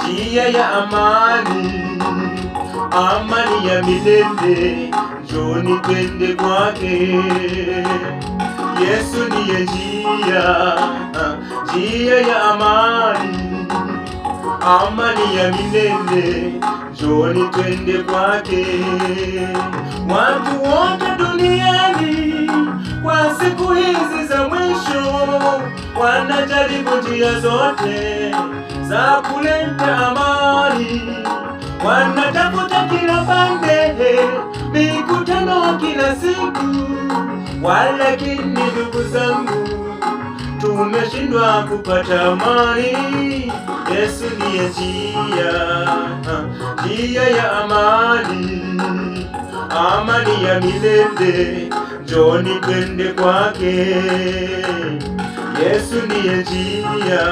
njia ya amani, amani ya milele. Njoni twende kwake. Yesu ndiye njia ya amani, amani ya milele. Njoni twende kwake. Watu wote duniani kwa siku hizi za mwisho wanajaribu njia zote za kuleta amani, wanatafuta kila pande, mikutano kila siku. Walakini ndugu zangu, tumeshindwa kupata amani. Yesu ndiye njia ya amani, amani ya milele. Njoni twende kwake. Yesu ndiye njia.